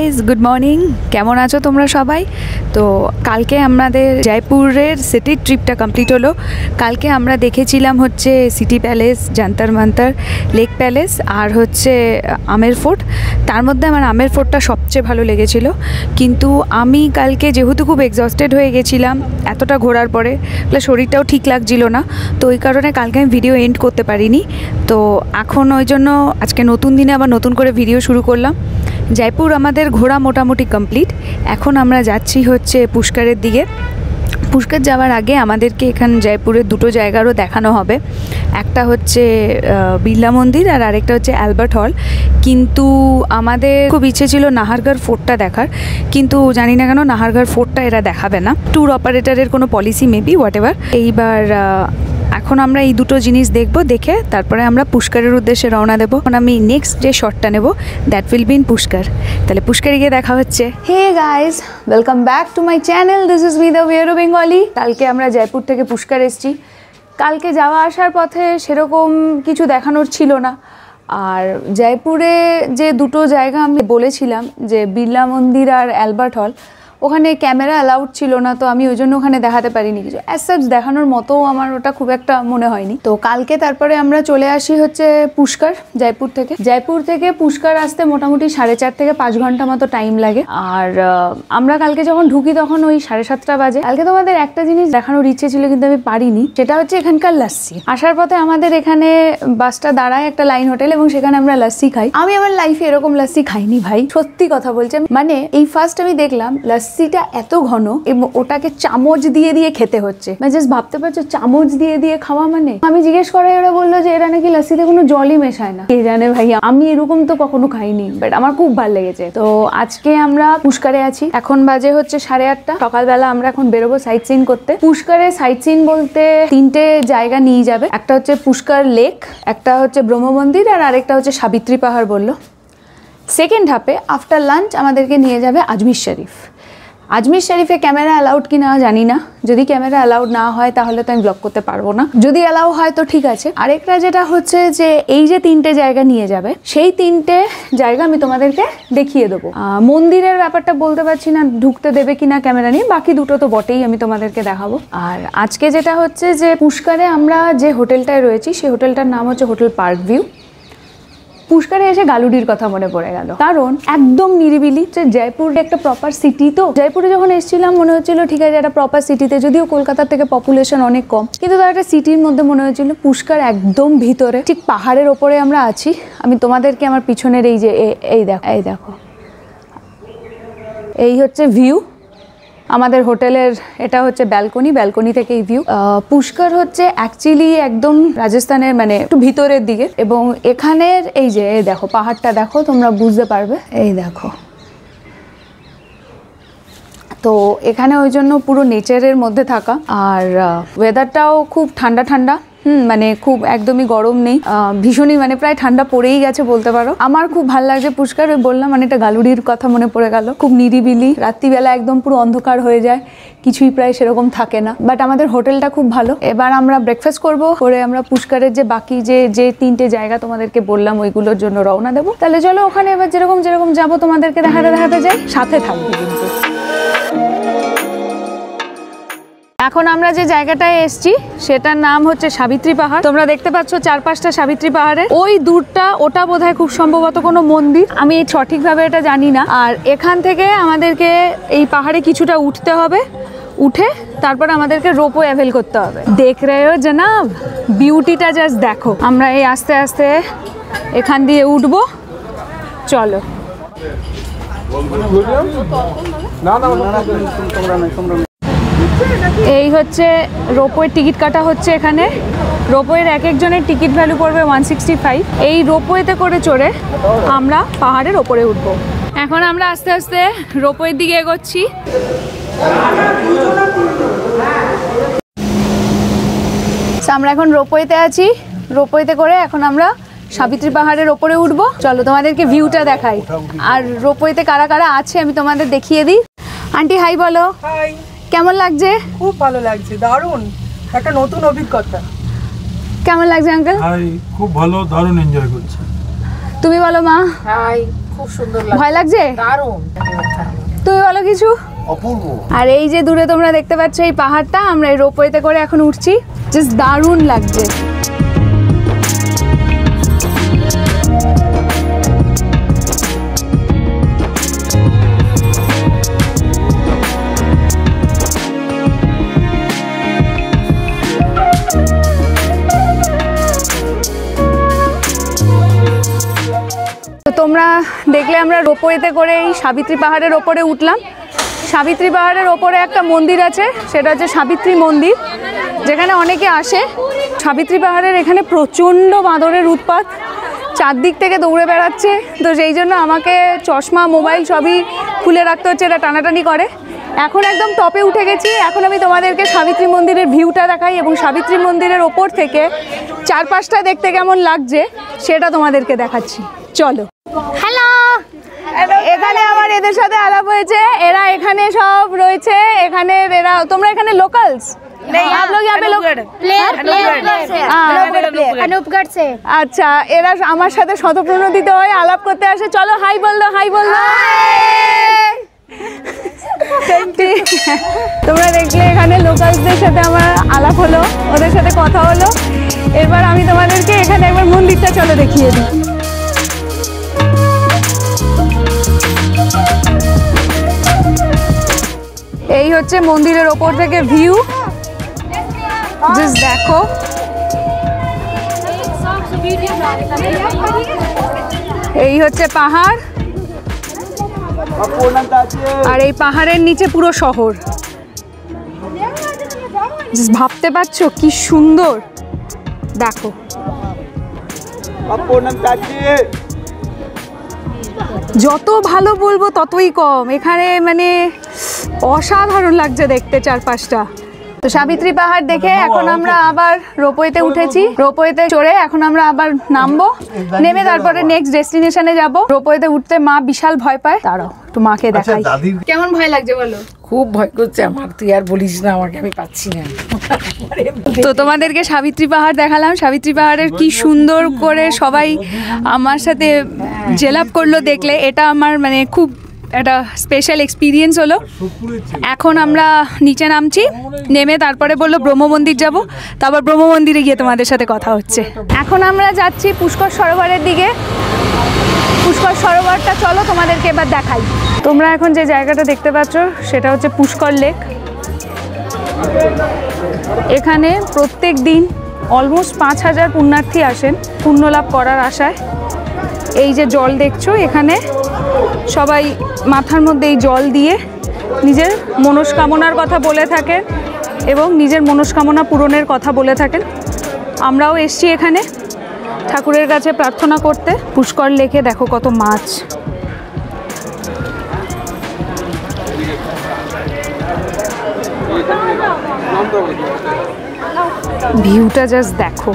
Guys, good morning. কেমন আছো তোমরা সবাই? তো কালকে আমাদের জয়পুরের সিটির ট্রিপটা কমপ্লিট হলো। কালকে আমরা দেখেছিলাম হচ্ছে সিটি প্যালেস, জান্তর মন্তর, লেক প্যালেস আর হচ্ছে আমের ফোর্ট। তার মধ্যে আমার আমের ফোর্টটা সবচেয়ে ভালো লেগেছিলো, কিন্তু আমি কালকে যেহেতু খুব এক্সস্টেড হয়ে গেছিলাম এতটা ঘোরার পরে, প্লাস শরীরটাও ঠিক লাগছিল না, তো ওই কারণে কালকে আমি ভিডিও এন্ড করতে পারিনি। তো এখন ওই জন্য আজকে নতুন দিনে আবার নতুন করে ভিডিও শুরু করলাম। জয়পুর আমাদের ঘোরা মোটামুটি কমপ্লিট। এখন আমরা যাচ্ছি হচ্ছে পুষ্করের দিকে। পুষ্কর যাওয়ার আগে আমাদেরকে এখানে জয়পুরের দুটো জায়গারও দেখানো হবে। একটা হচ্ছে বিড়লা মন্দির আর আরেকটা হচ্ছে অ্যালবার্ট হল। কিন্তু আমাদের খুব ইচ্ছে ছিল নাহারগড় ফোর্টটা দেখার, কিন্তু জানি না কেন নাহারগড় ফোর্টটা এরা দেখাবে না। ট্যুর অপারেটরের কোনো পলিসি মেবি, হোয়াট এভার। এইবার এখন আমরা এই দুটো জিনিস দেখব, দেখে তারপরে আমরা পুষ্করের উদ্দেশ্যে রওনা দেবো। এখন আমি নেক্সট যে শটটা নেব that will be in Pushkar. তাহলে পুষ্করে গিয়ে দেখা হচ্ছে। Hey guys, welcome back to my channel. This is me the weirdo Bengali. কালকে আমরা জয়পুর থেকে পুষ্কর এসেছি। কালকে যাওয়া আসার পথে সেরকম কিছু দেখানোর ছিল না। আর জয়পুরে যে দুটো জায়গা আমি বলেছিলাম, যে বিড়লা মন্দির আর অ্যালবার্ট হল, ওখানে ক্যামেরা অ্যালাউড ছিল না, তো আমি ওই জন্য ওখানে দেখাতে পারিনি কিছু। অ্যাজ সাচ দেখানোর মতো আমার ওটা খুব একটা মনে হয়নি। তো কালকে তারপরে আমরা চলে আসি হচ্ছে পুষ্কর। জয়পুর থেকে পুষ্কর আসতে মোটামুটি 4.5 থেকে 5 ঘন্টা মতো টাইম লাগে। আর আমরা কালকে যখন ঢুকি তখন ওই 7:30 বাজে। কালকে তোমাদের একটা জিনিস দেখানোর ইচ্ছে ছিল কিন্তু আমি পারিনি, সেটা হচ্ছে এখানকার লাস্সি। আসার পথে আমাদের এখানে বাসটা দাঁড়ায় একটা লাইন হোটেল, এবং সেখানে আমরা লাস্সি খাই। আমি আমার লাইফে এরকম লাস্সি খাইনি ভাই, সত্যি কথা বলছি। মানে এই ফার্স্ট আমি দেখলাম লাস্সিটা এত ঘন এবং ওটাকে চামচ দিয়ে দিয়ে খেতে হচ্ছে। মানে জাস্ট ভাবতে পারছো চামচ দিয়ে দিয়ে খাওয়া মানে। আমি জিজ্ঞেস করাই ওরা বললো যে এরা নাকি লাস্সিতে কোনো জলই মেশায় না। কে জানে ভাই, আমি এরকম তো কখনো খাইনি, বাট আমার খুব ভালো লেগেছে। তো আজকে আমরা পুষ্করে আছি। এখন বাজে হচ্ছে 8:30। সকালবেলা আমরা এখন বেরোবো সাইট সিন করতে। পুষ্করে সাইট সিন বলতে 3টে জায়গা নিয়ে যাবে। একটা হচ্ছে পুষ্কর লেক, একটা হচ্ছে ব্রহ্ম মন্দির, আর আরেকটা হচ্ছে সাবিত্রী পাহাড় বললো। সেকেন্ড হাফে আফটার লাঞ্চ আমাদেরকে নিয়ে যাবে আজমির শরীফ। আজমির শরীফে ক্যামেরা অ্যালাউড কিনা জানি না। যদি ক্যামেরা অ্যালাউড না হয় তাহলে তো আমি ব্লগ করতে পারবো না, যদি অ্যালাউ হয় তো ঠিক আছে। আরেকটা যেটা হচ্ছে যে এই যে 3টে জায়গা নিয়ে যাবে, সেই 3টে জায়গা আমি তোমাদেরকে দেখিয়ে দেবো। মন্দিরের ব্যাপারটা বলতে পারছি না ঢুকতে দেবে কিনা ক্যামেরা নিয়ে, বাকি দুটো তো বটেই আমি তোমাদেরকে দেখাবো। আর আজকে যেটা হচ্ছে যে পুষ্করে আমরা যে হোটেলটায় রয়েছি সেই হোটেলটার নাম হচ্ছে হোটেল পার্ক ভিউ। পুষ্করে এসে গালুডির কথা মনে পড়ে গেল, কারণ একদম নিরিবিলি। জয়পুর একটা প্রপার সিটি, তো জয়পুরে যখন এসেছিলাম মনে হচ্ছিল ঠিক আছে একটা প্রপার সিটিতে, যদিও কলকাতার থেকে পপুলেশন অনেক কম, কিন্তু তার একটা সিটির মধ্যে মনে হচ্ছিল। পুষ্কর একদম ভিতরে, ঠিক পাহাড়ের ওপরে আমরা আছি। আমি তোমাদেরকে আমার পিছনের এই যে এই দেখো এই হচ্ছে ভিউ আমাদের হোটেলের। এটা হচ্ছে ব্যালকনি থেকে এই ভিউ। পুষ্কর হচ্ছে অ্যাকচুয়ালি একদম রাজস্থানের মানে একটু ভিতরের দিকে, এবং এখানের এই যে দেখো পাহাড়টা দেখো, তোমরা বুঝতে পারবে। এই দেখো, তো এখানে ওই জন্য পুরো নেচারের মধ্যে থাকা। আর ওয়েদারটাও খুব ঠান্ডা ঠান্ডা, মানে খুব একদমই গরম নেই, ভীষণই মানে প্রায় ঠান্ডা পড়েই গেছে বলতে পারো। আমার খুব ভালো লাগছে পুষ্কর। ওই বললাম মানে এটা গালুডির কথা মনে পড়ে গেল। খুব নিরিবিলি, রাত্রিবেলা একদম পুরো অন্ধকার হয়ে যায়, কিছুই প্রায় সেরকম থাকে না। বাট আমাদের হোটেলটা খুব ভালো। এবার আমরা ব্রেকফাস্ট করবো, করে আমরা পুষ্করের যে বাকি যে 3টে জায়গা তোমাদেরকে বললাম ওইগুলোর জন্য রওনা দেবো। তাহলে চলো ওখানে এবার যেরকম যাবো তোমাদেরকে দেখাতে যাই, সাথে থাকবে কিন্তু। এখন আমরা যে জায়গাটায় এসছি সেটার নাম হচ্ছে সাবিত্রী পাহাড়। তোমরা দেখতে পাচ্ছ 4-5টা সাবিত্রী পাহাড়ে। ওই দূরটা ওটা বোধহয় খুব সম্ভবত কোনো মন্দির, আমি সঠিকভাবে এটা জানি না। আর এখান থেকে আমাদেরকে এই পাহাড়ে কিছুটা উঠতে হবে, উঠে তারপর আমাদেরকে রোপওয়ে অ্যাভেল করতে হবে। দেখ রে হো জনাব, বিউটিটা জাস্ট দেখো। আমরা এই আস্তে আস্তে এখান দিয়ে উঠবো, চলো। এই হচ্ছে রোপওয়ের টিকিট কাটা হচ্ছে এখানে। রোপওয়ের এক একজনের টিকিট ভ্যালু পড়বে 165। এই রোপওয়েতে করে চড়ে আমরা পাহাড়ের ওপরে উঠবো। এখন আমরা আস্তে আস্তে রোপওয়ের দিকে এগোচ্ছি। আমরা এখন রোপওয়েতে আছি। রোপওয়েতে করে এখন আমরা সাবিত্রী পাহাড়ের ওপরে উঠবো। চলো তোমাদেরকে ভিউটা দেখাই, আর রোপওয়েতে কারা কারা আছে আমি তোমাদের দেখিয়ে দিই। আন্টি হাই বলো। হাই। কেমন লাগছে? খুব ভালো লাগছে, দারুণ একটা নতুন অভিজ্ঞতা। কেমন লাগছে আঙ্কেল? হাই, খুব ভালো, দারুণ এনজয় করছি। তুমি বলো মা। হাই, খুব সুন্দর লাগছে। ভয় লাগছে? দারুণ। তুমি বলো কিছু। অপূর্ব। আর এই যে দূরে তোমরা দেখতে পাচ্ছ এই পাহাড়টা, আমরা এই রোপওয়েতে করে এখন উঠছি, জাস্ট দারুণ লাগছে। তোমরা দেখলে আমরা রোপওয়েতে করে এই সাবিত্রী পাহাড়ের ওপরে উঠলাম। সাবিত্রী পাহাড়ের ওপরে একটা মন্দির আছে, সেটা হচ্ছে সাবিত্রী মন্দির, যেখানে অনেকে আসে। সাবিত্রী পাহাড়ের এখানে প্রচণ্ড বাঁদরের উৎপাত, চারদিক থেকে দৌড়ে বেড়াচ্ছে, তো সেই জন্য আমাকে চশমা মোবাইল সবই খুলে রাখতে হচ্ছে, এটা টানাটানি করে। এখন একদম টপে উঠে গেছি, এখন আমি তোমাদেরকে সাবিত্রী মন্দিরের ভিউটা দেখাই এবং সাবিত্রী মন্দিরের ওপর থেকে চারপাশটা দেখতে কেমন লাগছে সেটা তোমাদেরকে দেখাচ্ছি। চলো। হ্যালো, এখানে আমার এদের সাথে আলাপ হয়েছে, এরা এখানে সব রয়েছে, এখানে এরা, তোমরা এখানে লোকালস? आप लोग यहाँ पे लोग अनूपगढ़ से। আচ্ছা, এরা আমার সাথে শতপ্রণোদিত হয়ে আলাপ করতে আসে। চলো হাই বললো, হাই বললো। তোমরা দেখলে এখানে লোকালসদের সাথে আমার আলাপ হলো, ওদের সাথে কথা হলো। এবার আমি তোমাদেরকে এখানে একবার মন্দিরটা চলো দেখিয়ে দিই। এই হচ্ছে মন্দিরের ওপর থেকে ভিউ, জাস্ট দেখো। এই হচ্ছে পাহাড়, আর এই পাহাড়ের নিচে পুরো শহর। জাস্ট ভাবতে পারছো কি সুন্দর, দেখো। যত ভালো বলবো ততই কম, এখানে মানে অসাধারণ লাগছে দেখতে চারপাশটা। তো সাবিত্রী পাহাড় দেখে এখন আমরা আবার রোপওয়েতে উঠেছি, রোপওয়েতে চড়ে এখন আমরা আবার নামবো, নেমে তারপরে নেক্সট ডেস্টিনেশনে যাব। রোপওয়েতে উঠতে মা বিশাল ভয় পায়, দাঁড়াও একটু মাকে দেখাই। কেমন ভয় লাগছে বলো? খুব ভয় করছে আমার, তুই আর বলিস না, আমাকে আমি পাচ্ছি না। তো তোমাদেরকে সাবিত্রী পাহাড় দেখালাম, সাবিত্রী পাহাড়ের কি সুন্দর করে সবাই আমার সাথে জেলাপ করলো দেখলে, এটা আমার মানে খুব একটা স্পেশাল এক্সপিরিয়েন্স হলো। এখন আমরা নিচে নামছি, নেমে তারপরে বললো ব্রহ্ম মন্দির যাবো, তারপর ব্রহ্ম মন্দিরে গিয়ে তোমাদের সাথে কথা হচ্ছে। এখন আমরা যাচ্ছি পুষ্কর সরোবরের দিকে। পুষ্কর সরোবরটা চলো তোমাদেরকে এবার দেখাই। তোমরা এখন যে জায়গাটা দেখতে পাচ্ছ সেটা হচ্ছে পুষ্কর লেক। এখানে প্রত্যেক দিন অলমোস্ট 5000 পুণ্যার্থী আসেন পুণ্যলাভ করার আশায়। এই যে জল দেখছো, এখানে সবাই মাথার মধ্যে এই জল দিয়ে নিজের মনস্কামনার কথা বলে থাকেন এবং নিজের মনস্কামনা পূরণের কথা বলে থাকেন। আমরাও এসছি এখানে ঠাকুরের কাছে প্রার্থনা করতে। পুষ্কর লেকে দেখো কত মাছ। ভিউটা জাস্ট দেখো।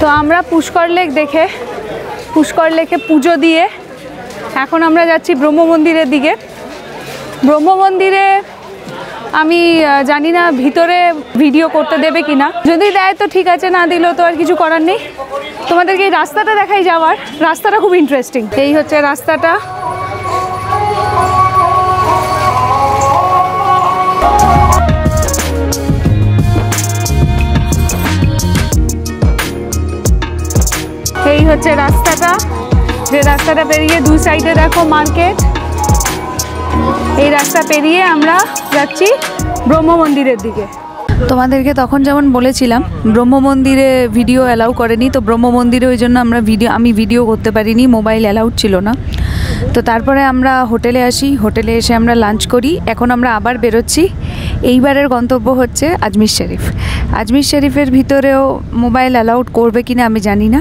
তো আমরা পুষ্কর লেক দেখে, পুষ্কর লেকে পুজো দিয়ে এখন আমরা যাচ্ছি ব্রহ্ম মন্দিরের দিকে। ব্রহ্ম মন্দিরে আমি জানি না ভিতরে ভিডিও করতে দেবে কিনা, যদি দেয় তো ঠিক আছে, না দিলেও তো আর কিছু করার নেই। তোমাদেরকে এই রাস্তাটা দেখাই যাওয়ার, রাস্তাটা খুব ইন্টারেস্টিং। এই হচ্ছে রাস্তাটা। এই হচ্ছে রাস্তাটা, যে রাস্তাটা পেরিয়ে দুই সাইডে দেখো মার্কেট। এই রাস্তা পেরিয়ে আমরা যাচ্ছি ব্রহ্ম মন্দিরের দিকে। তোমাদেরকে তখন যেমন বলেছিলাম ব্রহ্ম মন্দিরে ভিডিও অ্যালাউ করেনি, তো ব্রহ্ম মন্দিরে ওই জন্য আমি ভিডিও করতে পারিনি, মোবাইল অ্যালাউড ছিল না। তো তারপরে আমরা হোটেলে আসি, হোটেলে এসে আমরা লাঞ্চ করি। এখন আমরা আবার বেরোচ্ছি। এইবারের গন্তব্য হচ্ছে আজমির শরীফ। আজমির শরীফের ভিতরেও মোবাইল অ্যালাউড করবে কিনা আমি জানি না,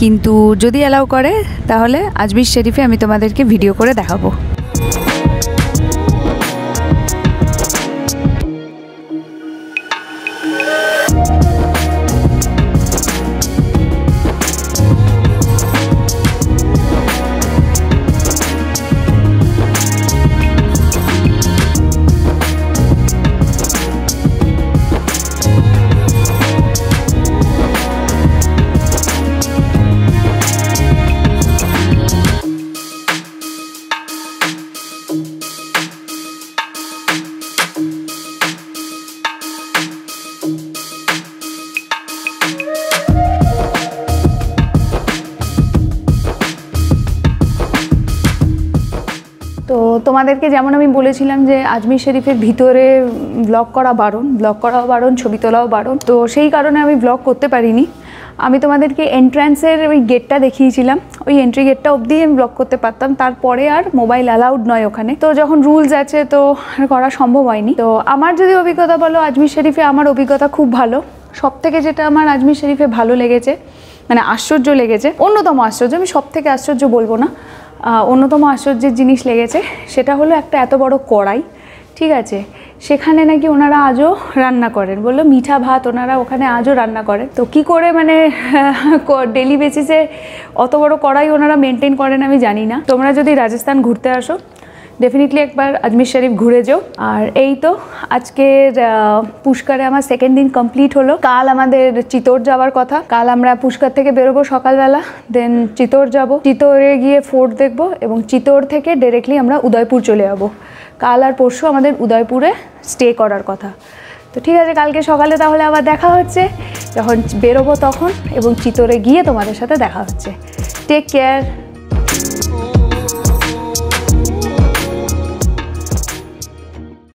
কিন্তু যদি অ্যালাউ করে তাহলে আজমির শরীফে আমি তোমাদেরকে ভিডিও করে দেখাবো। তোমাদেরকে যেমন আমি বলেছিলাম যে আজমির শরীফের ভিতরে ব্লগ করাও বারণ, ছবি তোলাও বারণ, তো সেই কারণে আমি ব্লগ করতে পারিনি। আমি তোমাদেরকে এন্ট্রান্সের ওই গেটটা দেখিয়েছিলাম, ওই এন্ট্রি গেটটা অবধি আমি ব্লগ করতে পারতাম, তারপরে আর মোবাইল অ্যালাউড নয় ওখানে। তো যখন রুলস আছে তো করা সম্ভব হয়নি। তো আমার যদি অভিজ্ঞতা বলো, আজমির শরীফে আমার অভিজ্ঞতা খুব ভালো। সব থেকে যেটা আমার আজমির শরীফে ভালো লেগেছে, মানে আশ্চর্য লেগেছে, অন্যতম আশ্চর্য, আমি সব থেকে আশ্চর্য বলবো না, অন্যতম আশ্চর্যের জিনিস লেগেছে, সেটা হলো একটা এত বড় কড়াই, ঠিক আছে, সেখানে নাকি ওনারা আজও রান্না করেন। বললো মিঠা ভাত ওনারা ওখানে আজও রান্না করেন। তো কি করে মানে ডেলি বেসিসে অত বড় কড়াই ওনারা মেনটেন করেন আমি জানি না। তোমরা যদি রাজস্থান ঘুরতে আসো ডেফিনেটলি একবার আজমির শরীফ ঘুরে যাও। আর এই তো আজকের পুষ্করে আমার সেকেন্ড দিন কমপ্লিট হলো। কাল আমাদের চিতোর যাওয়ার কথা, কাল আমরা পুষ্কর থেকে বেরোবো সকালবেলা, দেন চিতোর যাব, চিতোরে গিয়ে ফোর্ট দেখবো এবং চিতোর থেকে ডাইরেক্টলি আমরা উদয়পুর চলে যাবো। কাল আর পরশু আমাদের উদয়পুরে স্টে করার কথা। তো ঠিক আছে, কালকে সকালে তাহলে আবার দেখা হচ্ছে যখন বেরোবো তখন, এবং চিতোরে গিয়ে তোমাদের সাথে দেখা হচ্ছে। Take care.